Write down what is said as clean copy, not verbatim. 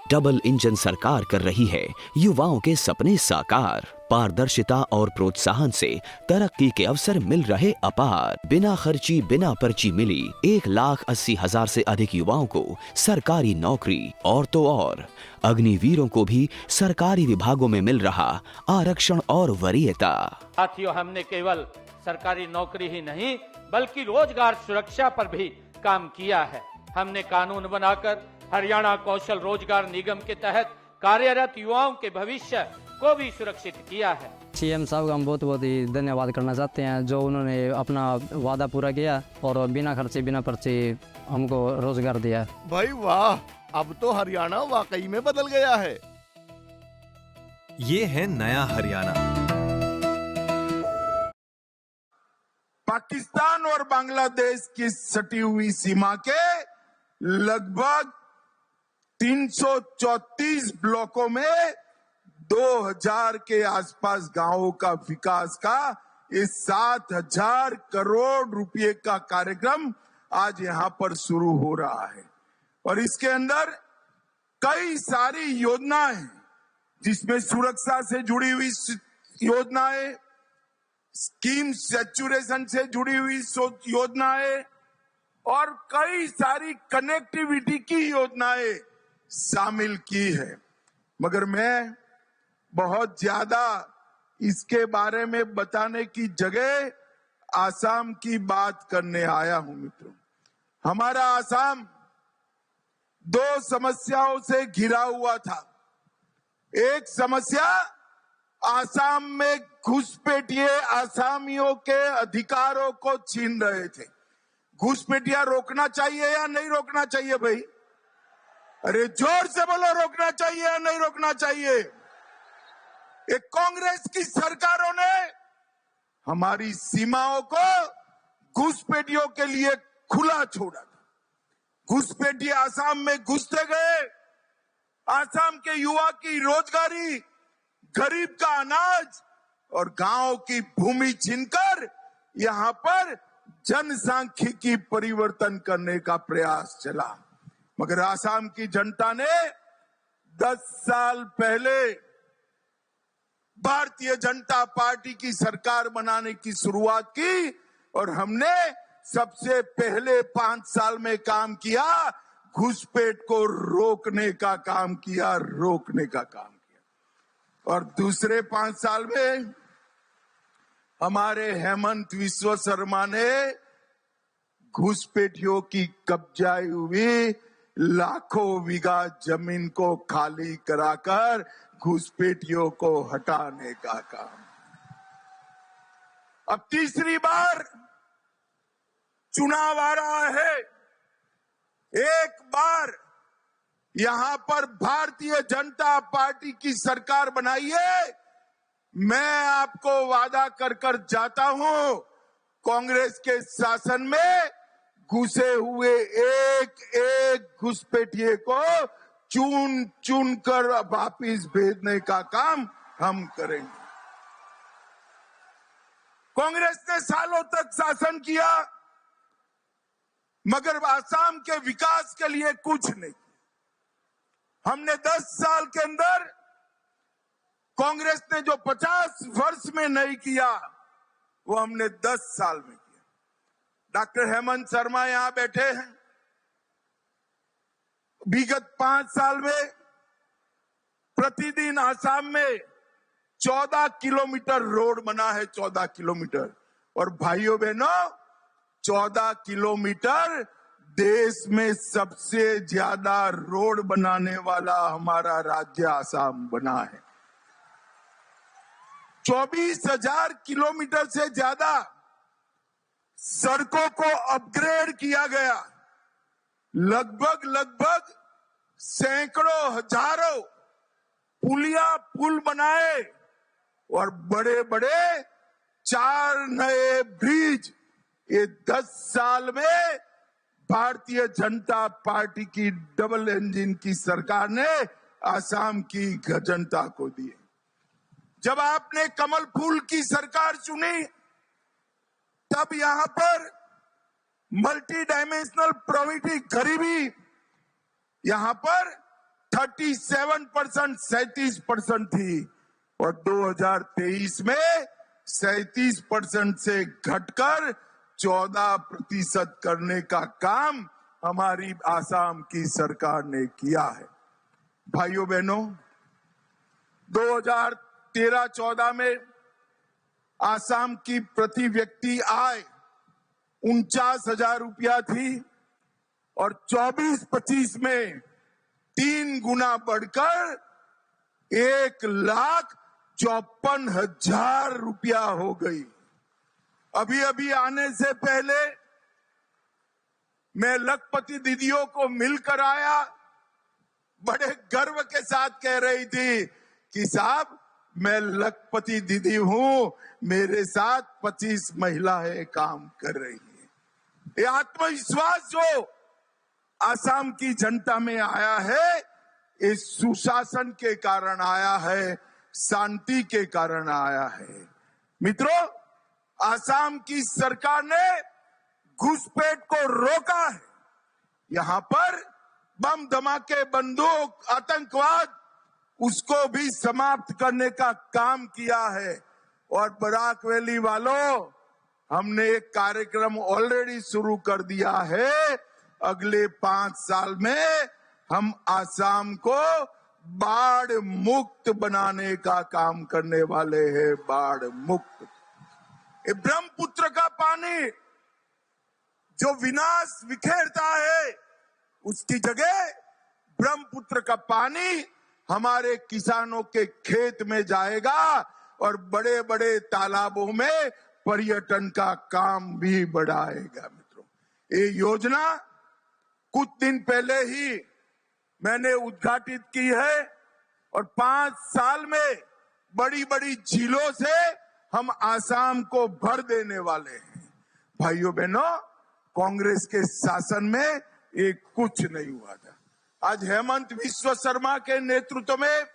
Double engine सरकार कर रही है युवाओं के सपने साकार। पारदर्शिता और प्रोत्साहन से तरक्की के अवसर मिल रहे अपार। बिना खर्ची बिना पर्ची मिली 1,80,000 से अधिक युवाओं को सरकारी नौकरी। और तो और अग्निवीरों को भी सरकारी विभागों में मिल रहा आरक्षण और वरीयता। साथियों, हमने केवल सरकारी नौकरी ही नहीं बल्कि रोजगार सुरक्षा पर भी काम किया है। हमने कानून बनाकर हरियाणा कौशल रोजगार निगम के तहत कार्यरत युवाओं के भविष्य को भी सुरक्षित किया है। सीएम साहब का हम बहुत बहुत ही धन्यवाद करना चाहते हैं, जो उन्होंने अपना वादा पूरा किया और बिना खर्चे बिना पर्चे हमको रोजगार दिया। भाई वाह, अब तो हरियाणा वाकई में बदल गया है। ये है नया हरियाणा। पाकिस्तान और बांग्लादेश की सटी हुई सीमा के लगभग 334 ब्लॉकों में 2000 के आसपास गांवों का विकास का इस 7,000 करोड़ रुपए का कार्यक्रम आज यहां पर शुरू हो रहा है। और इसके अंदर कई सारी योजनाएं हैं, जिसमें सुरक्षा से जुड़ी हुई योजनाएं, स्कीम सैचुरेशन से जुड़ी हुई योजनाएं और कई सारी कनेक्टिविटी की योजनाएं शामिल की है। मगर मैं बहुत ज्यादा इसके बारे में बताने की जगह आसाम की बात करने आया हूं। मित्रों, हमारा आसाम 2 समस्याओं से घिरा हुआ था। एक समस्या आसाम में घुसपैठिए आसामियों के अधिकारों को छीन रहे थे। घुसपैठिया रोकना चाहिए या नहीं रोकना चाहिए भाई? अरे जोर से बोलो, रोकना चाहिए या नहीं रोकना चाहिए? एक कांग्रेस की सरकारों ने हमारी सीमाओं को घुसपैठियों के लिए खुला छोड़ा था। घुसपैठी आसाम में घुसते गए, आसाम के युवा की रोजगारी, गरीब का अनाज और गांव की भूमि छीनकर यहां पर जनसांख्यिकी परिवर्तन करने का प्रयास चला। मगर आसाम की जनता ने 10 साल पहले भारतीय जनता पार्टी की सरकार बनाने की शुरुआत की और हमने सबसे पहले 5 साल में काम किया, घुसपैठ को रोकने का काम किया। और दूसरे 5 साल में हमारे हेमंत विश्व शर्मा ने घुसपैठियों की कब्जाई हुई लाखों बीघा जमीन को खाली कराकर घुसपैठियों को हटाने का काम। अब तीसरी बार चुनाव आ रहा है। एक बार यहां पर भारतीय जनता पार्टी की सरकार बनाइए। मैं आपको वादा कर जाता हूं, कांग्रेस के शासन में घुसे हुए एक घुसपैठिए को चुन कर वापिस भेजने का काम हम करेंगे। कांग्रेस ने सालों तक शासन किया, मगर आसाम के विकास के लिए कुछ नहीं। हमने 10 साल के अंदर कांग्रेस ने जो 50 वर्ष में नहीं किया, वो हमने 10 साल में किया। डॉक्टर हेमंत शर्मा यहां बैठे हैं। विगत 5 साल में प्रतिदिन आसाम में 14 किलोमीटर रोड बना है, 14 किलोमीटर। और भाइयों बहनों, 14 किलोमीटर देश में सबसे ज्यादा रोड बनाने वाला हमारा राज्य आसाम बना है। 24,000 किलोमीटर से ज्यादा सड़कों को अपग्रेड किया गया। लगभग सैकड़ों हजारों पुल बनाए और बड़े 4 नए ब्रिज। ये 10 साल में भारतीय जनता पार्टी की डबल इंजन की सरकार ने आसाम की जनता को दिए। जब आपने कमल फूल की सरकार चुनी, तब यहां पर मल्टी डायमेंशनल पॉवर्टी, गरीबी यहां पर 37%, 37% थी और 2023 में 37% से घटकर 14% करने का काम हमारी आसाम की सरकार ने किया है। भाइयों बहनों, 2013-14 में आसाम की प्रति व्यक्ति आय 49,000 रुपया थी और 24-25 में 3 गुना बढ़कर 1,54,000 रुपया हो गई। अभी अभी आने से पहले मैं लखपति दीदियों को मिलकर आया, बड़े गर्व के साथ कह रही थी कि साहब मैं लखपति दीदी हूं, मेरे साथ 25 महिलाएं काम कर रही हैं। ये आत्मविश्वास जो आसाम की जनता में आया है, इस सुशासन के कारण आया है, शांति के कारण आया है। मित्रों, आसाम की सरकार ने घुसपैठ को रोका है। यहां पर बम धमाके, बंदूक, आतंकवाद, उसको भी समाप्त करने का काम किया है। और बराक वैली वालों, हमने एक कार्यक्रम ऑलरेडी शुरू कर दिया है। अगले 5 साल में हम आसाम को बाढ़ मुक्त बनाने का काम करने वाले हैं। बाढ़ मुक्त। ये ब्रह्मपुत्र का पानी जो विनाश बिखेरता है, उसकी जगह ब्रह्मपुत्र का पानी हमारे किसानों के खेत में जाएगा और बड़े बड़े तालाबों में पर्यटन का काम भी बढ़ाएगा। मित्रों, ये योजना कुछ दिन पहले ही मैंने उद्घाटित की है और 5 साल में बड़ी बड़ी झीलों से हम आसाम को भर देने वाले हैं। भाइयों बहनों, कांग्रेस के शासन में ये कुछ नहीं हुआ था। आज हेमंत विश्व शर्मा के नेतृत्व में